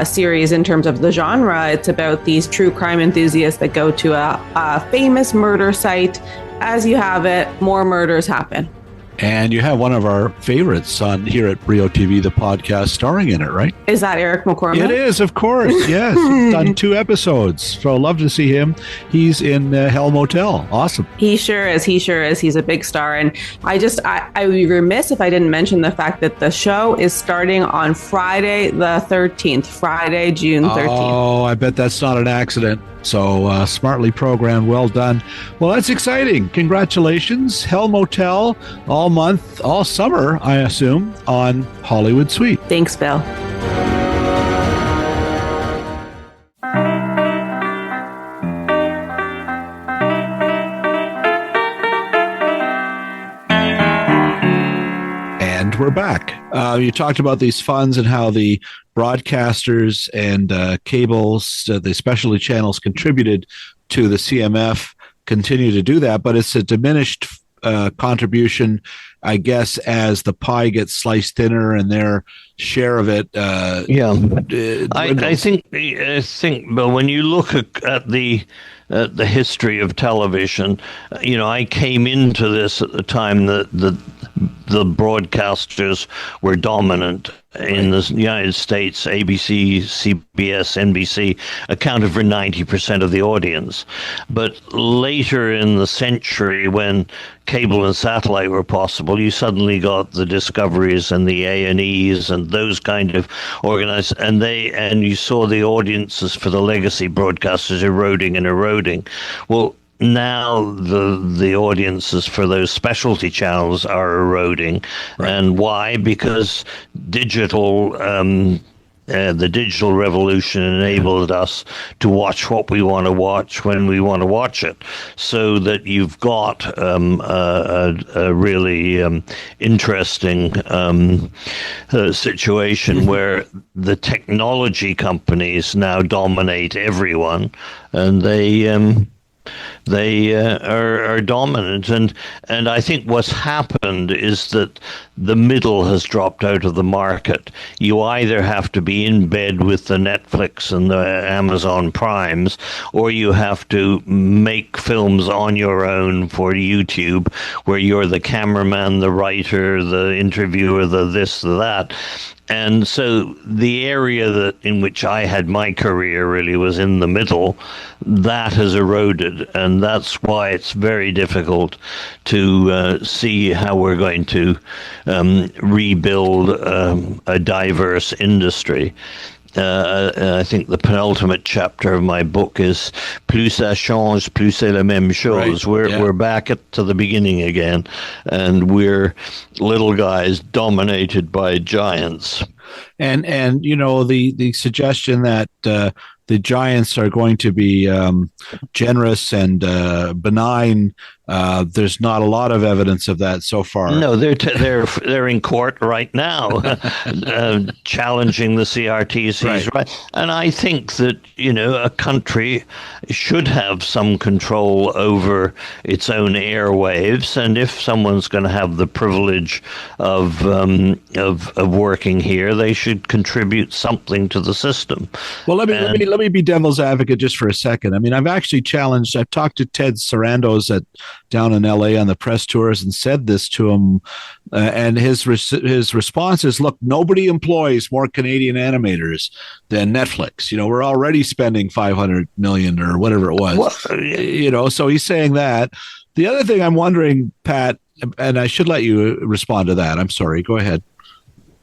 series in terms of the genre. It's about these true crime enthusiasts that go to a famous murder site. As you have it, more murders happen. And you have one of our favorites on here at Brio TV, the podcast, starring in it, right? Is that Eric McCormack? It is, of course. Yes. He's done 2 episodes. So I'd love to see him. He's in Hell Motel. Awesome. He sure is. He's a big star. And I would be remiss if I didn't mention the fact that the show is starting on Friday the 13th, Friday, June 13th. Oh, I bet that's not an accident. So smartly programmed, well done. Well, that's exciting. Congratulations. Hell Motel, all month, all summer, I assume, on Hollywood Suite. Thanks, Bill. And we're back. You talked about these funds and how the broadcasters and cables, the specialty channels contributed to the CMF, continue to do that, but it's a diminished contribution, I guess, as the pie gets sliced thinner and their share of it. I think, Bill, when you look at the history of television, I came into this at the time that the broadcasters were dominant, in the United States, ABC, CBS, NBC accounted for 90% of the audience. But later in the century, when cable and satellite were possible, you suddenly got the Discoveries and the A&Es and those kind of organized, and you saw the audiences for the legacy broadcasters eroding. Well, now the audiences for those specialty channels are eroding. Right. And why? Because digital the digital revolution enabled us to watch what we want to watch when we want to watch it, so that you've got a really interesting situation where the technology companies now dominate everyone, and they are dominant, and I think what's happened is that the middle has dropped out of the market. You either have to be in bed with the Netflix and the Amazon Primes, or you have to make films on your own for YouTube, where you're the cameraman, the writer, the interviewer, the this, the that. And so the area in which I had my career really was in the middle. That has eroded, and that's why it's very difficult to see how we're going to rebuild a diverse industry. I think the penultimate chapter of my book is "Plus ça change, plus c'est la même chose." Right. We're back to the beginning again, and we're little guys dominated by giants. And the suggestion that the giants are going to be generous and benign. There's not a lot of evidence of that so far. No, they're in court right now, challenging the CRTC's right. And I think that a country should have some control over its own airwaves, and if someone's going to have the privilege of working here, they should contribute something to the system. Well, let me be devil's advocate just for a second. I mean, I've talked to Ted Sarandos down in LA on the press tours and said this to him, and his response is, look, nobody employs more Canadian animators than Netflix. We're already spending $500 million or whatever it was. So he's saying that. The other thing I'm wondering, Pat, and I should let you respond to that. I'm sorry. Go ahead.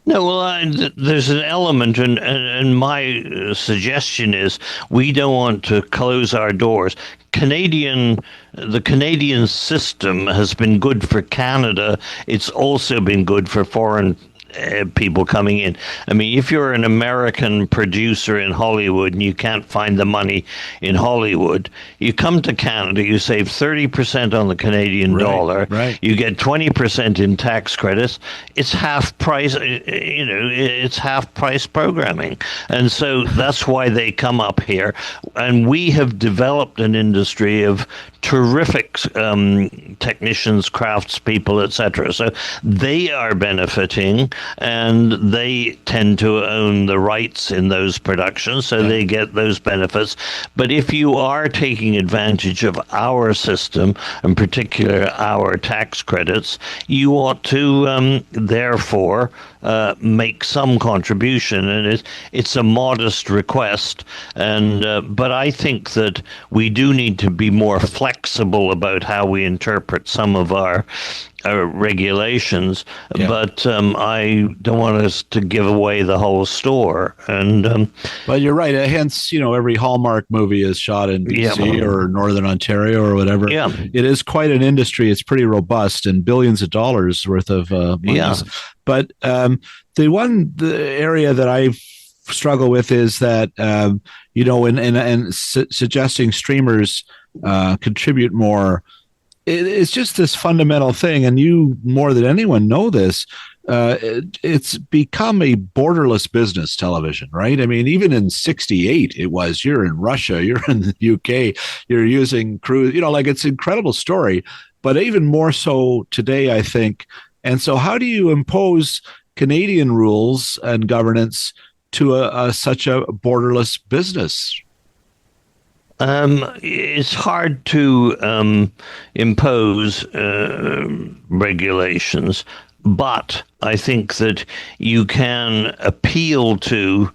No, well, there's an element, and my suggestion is we don't want to close our doors. The Canadian system has been good for Canada. It's also been good for foreign people coming in. I mean, if you're an American producer in Hollywood and you can't find the money in Hollywood, you come to Canada, you save 30% on the Canadian dollar, you get 20% in tax credits. It's half price, it's half price programming. And so that's why they come up here. And we have developed an industry of terrific technicians, craftspeople, etc. So they are benefiting, and they tend to own the rights in those productions, so they get those benefits. But if you are taking advantage of our system, in particular our tax credits, you ought to therefore make some contribution, and it's a modest request. And but I think that we do need to be more flexible about how we interpret some of our regulations, but I don't want us to give away the whole store. And well, you're right. Hence, every Hallmark movie is shot in BC or Northern Ontario or whatever. Yeah. It is quite an industry. It's pretty robust and billions of dollars worth of money. Yeah. But the area that I struggle with is that suggesting streamers contribute more. It's just this fundamental thing, and you more than anyone know this. It's become a borderless business, television, right? I mean, even in '68, it was. You're in Russia, you're in the UK, you're using cruise. It's an incredible story, but even more so today, I think. And so, how do you impose Canadian rules and governance to such a borderless business? It's hard to impose regulations, But I think that you can appeal to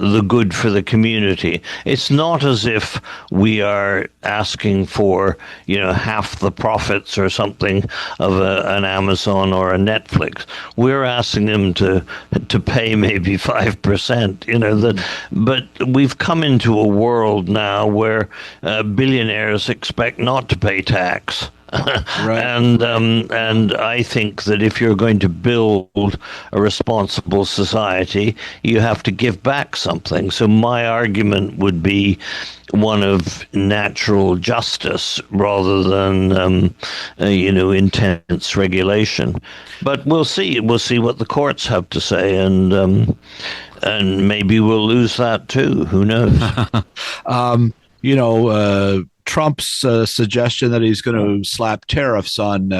the good for the community. It's not as if we are asking for, half the profits or something of an Amazon or a Netflix. We're asking them to pay maybe 5%, but we've come into a world now where billionaires expect not to pay tax. Right. And I think that if you're going to build a responsible society, you have to give back something. So my argument would be one of natural justice rather than intense regulation. But we'll see. We'll see what the courts have to say, and maybe we'll lose that too. Who knows? Trump's suggestion that he's going to slap tariffs on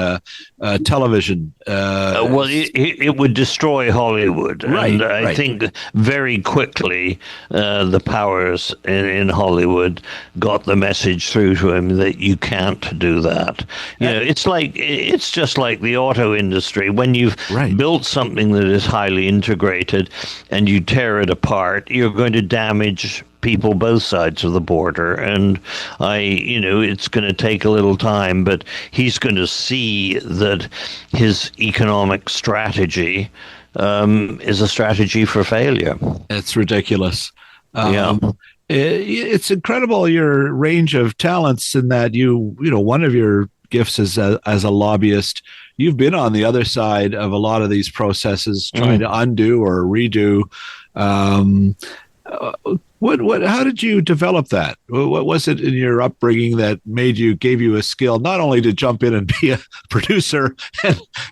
television. It would destroy Hollywood. Right, and I think very quickly the powers in Hollywood got the message through to him that you can't do that. It's just like the auto industry. When you've built something that is highly integrated and you tear it apart, you're going to damage people both sides of the border, and it's going to take a little time, but he's going to see that his economic strategy is a strategy for failure. It's ridiculous. It's incredible, your range of talents, in that one of your gifts as a lobbyist, you've been on the other side of a lot of these processes, trying to undo or redo. How did you develop that? What was it in your upbringing that gave you a skill, not only to jump in and be a producer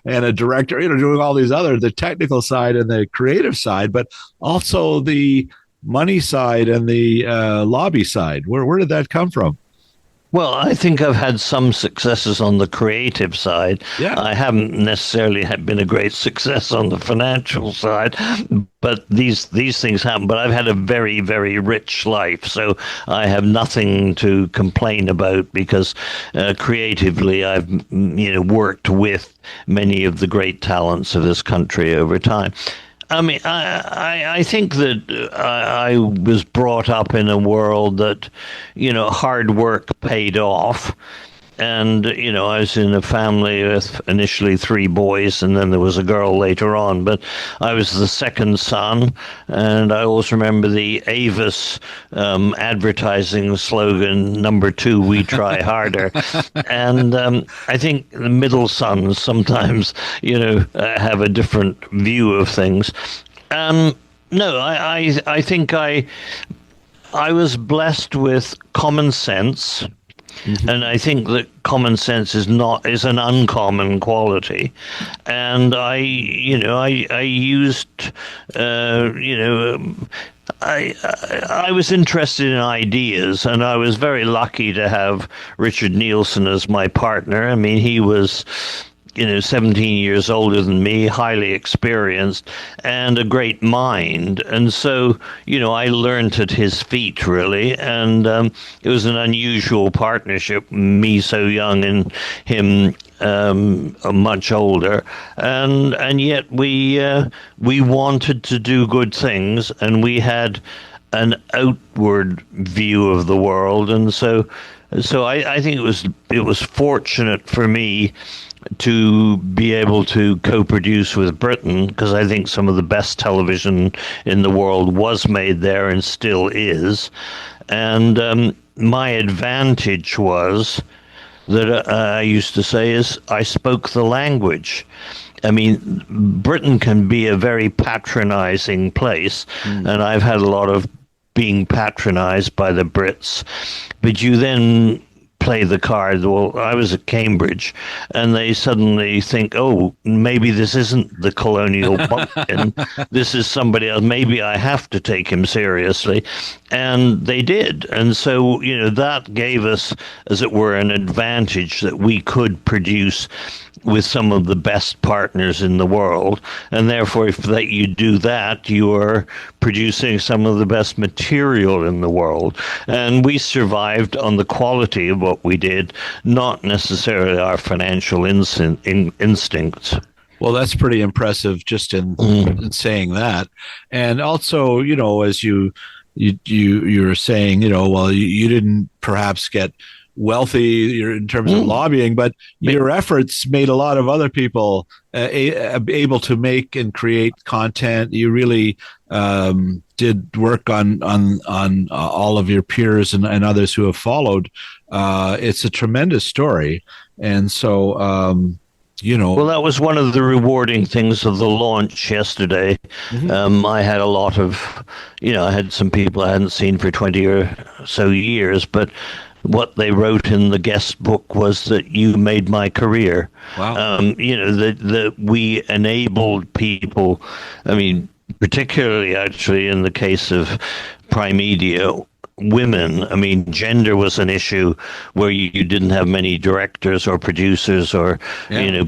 and a director, doing all these the technical side and the creative side, but also the money side and the lobby side? Where did that come from? Well, I think I've had some successes on the creative side. Yeah. I haven't necessarily been a great success on the financial side, but these things happen. But I've had a very, very rich life, so I have nothing to complain about, because creatively I've worked with many of the great talents of this country over time. I mean, I think that I was brought up in a world that, hard work paid off. And, I was in a family with initially 3 boys, and then there was a girl later on. But I was the second son, and I always remember the Avis advertising slogan, "Number 2, we try harder." And I think the middle sons sometimes, have a different view of things. No, I think I was blessed with common sense. Mm-hmm. And I think that common sense is an uncommon quality, and I was interested in ideas, and I was very lucky to have Richard Nielsen as my partner. I mean, he was 17 years older than me, highly experienced, and a great mind. And so, I learned at his feet, really. And it was an unusual partnership, me so young and him much older. And yet we wanted to do good things, and we had an outward view of the world. And so I think it was fortunate for me to be able to co-produce with Britain, because I think some of the best television in the world was made there and still is. And my advantage was that I used to say is I spoke the language. I mean, Britain can be a very patronizing place, and I've had a lot of being patronized by the Brits, but you then play the card, well, I was at Cambridge, and they suddenly think, oh, maybe this isn't the colonial bumpkin, this is somebody else, maybe I have to take him seriously. And they did. And so, that gave us, as it were, an advantage that we could produce with some of the best partners in the world. And therefore, if you do that, you are producing some of the best material in the world. And we survived on the quality of what we did, not necessarily our financial instincts. Well, that's pretty impressive just in saying that. And also, as you're saying, well, you didn't perhaps get wealthy in terms of lobbying, but your efforts made a lot of other people able to make and create content. You really did work on all of your peers and others who have followed. It's a tremendous story, and so Well, that was one of the rewarding things of the launch yesterday. I had a lot of, I had some people I hadn't seen for 20 or so years, but what they wrote in the guest book was that you made my career. Wow. That we enabled people, I mean, particularly actually in the case of Prime Media, women. I mean, gender was an issue where you didn't have many directors or producers or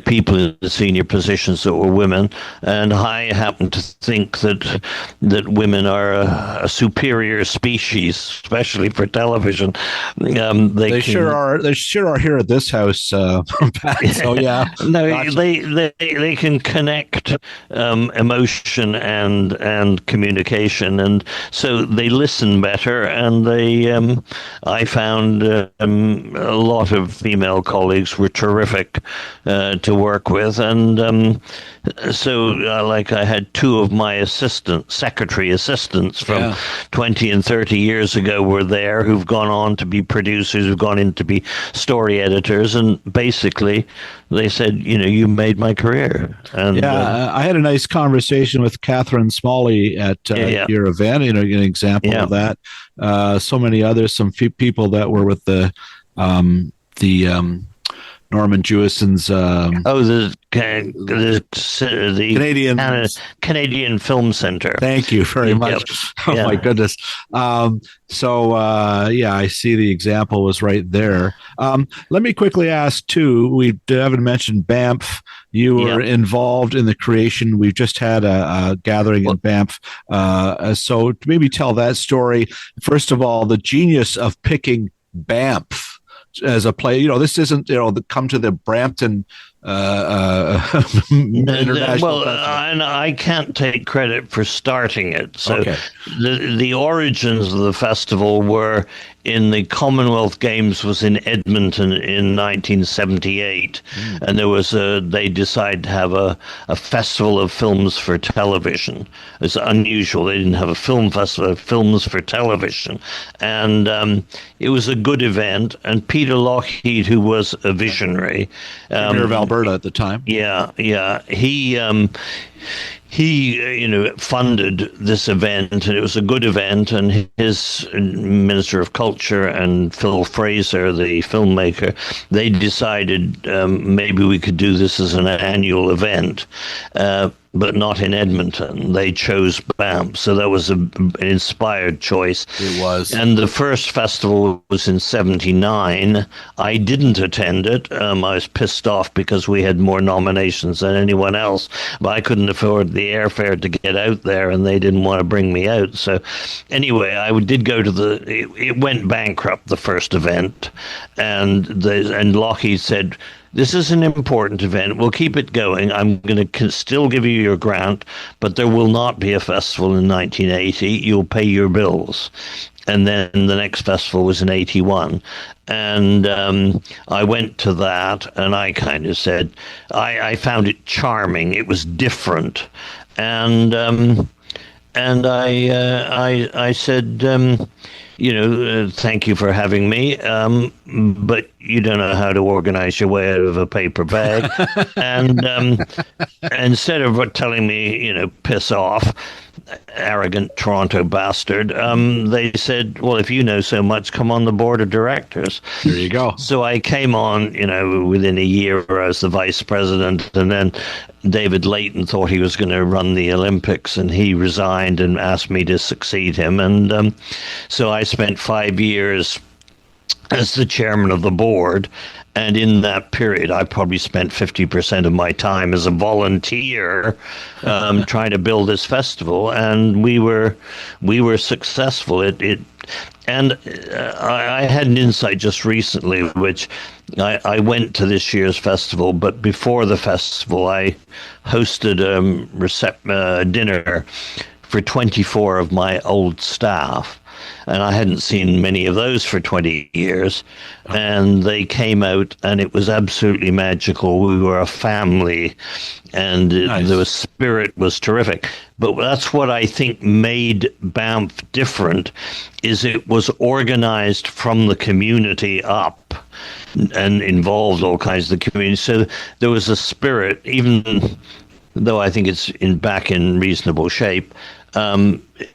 people in the senior positions that were women. And I happen to think that women are a superior species, especially for television. They sure are. They sure are here at this house. Pat, so yeah, no, gotcha. They can connect emotion and communication, and so they listen better. And I found a lot of female colleagues were terrific to work with, and so like I had two of my secretary assistants from 20 and 30 years ago were there, who've gone on to be producers, who've gone in to be story editors, and basically they said, you made my career. And I had a nice conversation with Catherine Smalley at your event. An example of that. So many others, some people that were with the Norman Jewison's the Canadian Film Center. Thank you very much. Oh my goodness. I see the example was right there. Let me quickly ask too, we haven't mentioned Banff. You were involved in the creation. We've just had a gathering in Banff. So maybe tell that story. First of all, the genius of picking Banff as a play. This isn't, come to the Brampton International and I can't take credit for starting it. So the origins of the festival were in the Commonwealth Games was in Edmonton in 1978, and they decided to have a festival of films for television. It's unusual. They didn't have a film festival of films for television, and it was a good event. And Peter Lougheed, who was a visionary, Premier of Alberta at the time. He funded this event, and it was a good event, and his Minister of Culture and Phil Fraser, the filmmaker, they decided maybe we could do this as an annual event, but not in Edmonton. They chose Banff, so that was an inspired choice. It was. And the first festival was in 1979. I didn't attend it. I was pissed off because we had more nominations than anyone else, but I couldn't afford the airfare to get out there, and they didn't want to bring me out. So anyway, I did go to it went bankrupt, the first event, and Lougheed said, "This is an important event. We'll keep it going. I'm going to still give you your grant, but there will not be a festival in 1980. You'll pay your bills." And then the next festival was in 81. And I went to that, and I kind of said, I found it charming. It was different. And I said, thank you for having me, but you don't know how to organize your way out of a paper bag. And instead of telling me, piss off, arrogant Toronto bastard, they said, well, if you know so much, come on the board of directors. There you go. So I came on, within a year as the vice president, and then David Leighton thought he was going to run the Olympics, and he resigned and asked me to succeed him. And so I spent 5 years as the chairman of the board. And in that period, I probably spent 50% of my time as a volunteer trying to build this festival. And we were successful. It And I had an insight just recently, which I went to this year's festival, but before the festival, I hosted a dinner for 24 of my old staff. And I hadn't seen many of those for 20 years. And they came out, and it was absolutely magical. We were a family, and the spirit was terrific. But that's what I think made Banff different, is it was organized from the community up and involved all kinds of the community. So there was a spirit, even though I think it's back in reasonable shape.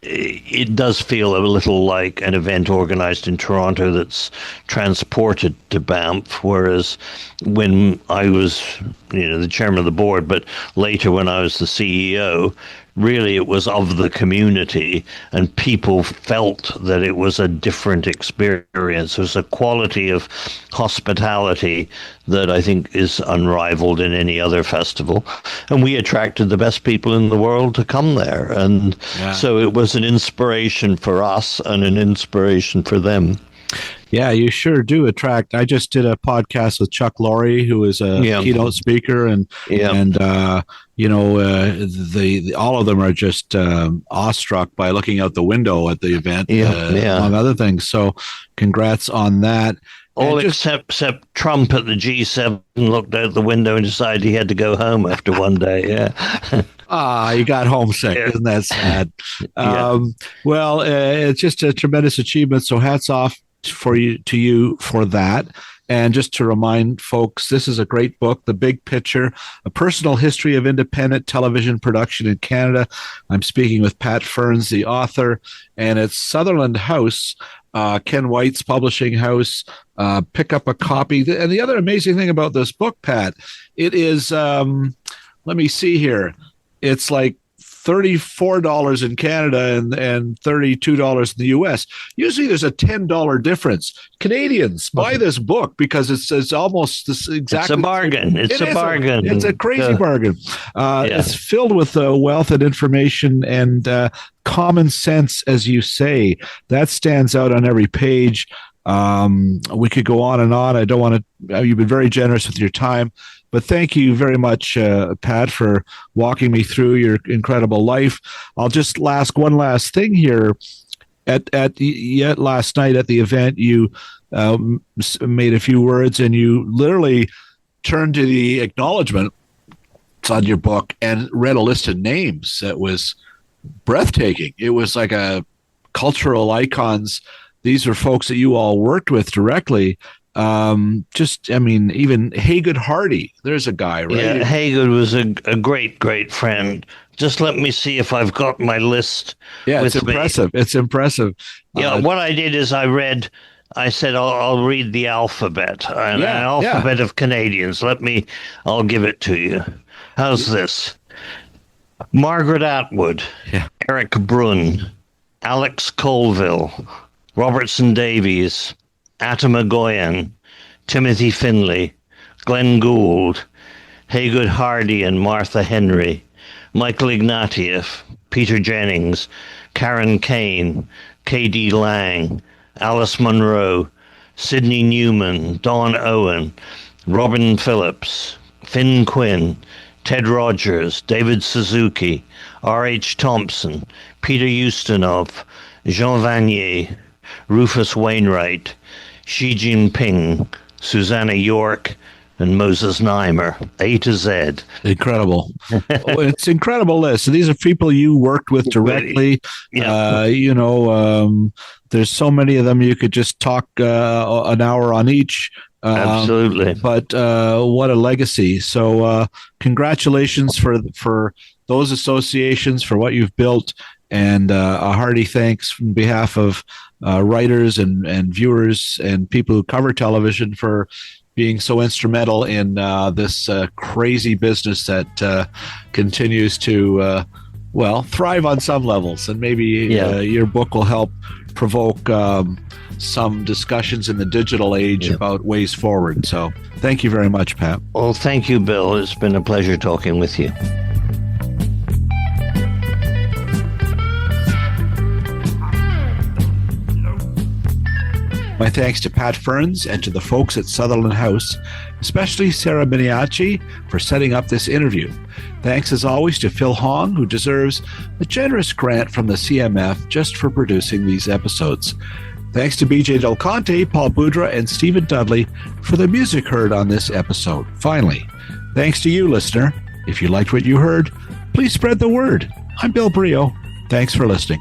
It does feel a little like an event organized in Toronto that's transported to Banff, whereas when I was, the chairman of the board, but later when I was the CEO, really it was of the community, and people felt that it was a different experience. There's a quality of hospitality that I think is unrivaled in any other festival. And we attracted the best people in the world to come there. And so it was an inspiration for us and an inspiration for them. Yeah, you sure do attract. I just did a podcast with Chuck Lorre, who is a keynote speaker, and all of them are just awestruck by looking out the window at the event, among other things. So, congrats on that. All except Trump at the G7 looked out the window and decided he had to go home after one day. Yeah. You got homesick. Isn't that sad? Well, it's just a tremendous achievement. So hats off to you for that. And just to remind folks, this is a great book, The Big Picture, A Personal History of Independent Television Production in Canada. I'm speaking with Pat Ferns, the author, and it's Sutherland House, Ken White's publishing house. Pick up a copy. And the other amazing thing about this book, Pat, it is, let me see here. It's like $34 in Canada and $32 in the US. Usually there's a $10 difference. Canadians buy this book because it's almost this exactly. It's a bargain. It's a bargain. It's a crazy bargain. It's filled with wealth and information and common sense, as you say. That stands out on every page. We could go on and on. I don't want to. You've been very generous with your time. But thank you very much, Pat, for walking me through your incredible life. I'll just ask one last thing here. Yet last night at the event, you made a few words, and you literally turned to the acknowledgement on your book and read a list of names that was breathtaking. It was like a cultural icons. These are folks that you all worked with directly. Even Haygood Hardy, there's a guy, right? Yeah, Haygood was a great, great friend. Just let me see if I've got my list. Yeah, it's impressive. It's impressive. Yeah, what I did is I said, I'll read the alphabet, an alphabet of Canadians. I'll give it to you. How's this? Margaret Atwood, Eric Brunn, Alex Colville, Robertson Davies, Atta Magoyan, Timothy Finlay, Glenn Gould, Haygood Hardy and Martha Henry, Michael Ignatieff, Peter Jennings, Karen Kane, K.D. Lang, Alice Munro, Sidney Newman, Dawn Owen, Robin Phillips, Finn Quinn, Ted Rogers, David Suzuki, R.H. Thompson, Peter Ustinov, Jean Vanier, Rufus Wainwright, Xi Jinping, Susanna York, and Moses Neimer, A to Z. Incredible. It's an incredible list. So these are people you worked with directly. There's so many of them you could just talk an hour on each. Absolutely. But what a legacy. So congratulations for those associations, for what you've built, and a hearty thanks from behalf of writers and viewers and people who cover television for being so instrumental in this crazy business that continues to, thrive on some levels. And maybe your book will help provoke some discussions in the digital age about ways forward. So thank you very much, Pat. Well, thank you, Bill. It's been a pleasure talking with you. My thanks to Pat Ferns and to the folks at Sutherland House, especially Sarah Miniacci for setting up this interview. Thanks as always to Phil Hong, who deserves a generous grant from the CMF just for producing these episodes. Thanks to BJ Del Conte, Paul Boudra, and Stephen Dudley for the music heard on this episode. Finally, thanks to you, listener. If you liked what you heard, please spread the word. I'm Bill Brio. Thanks for listening.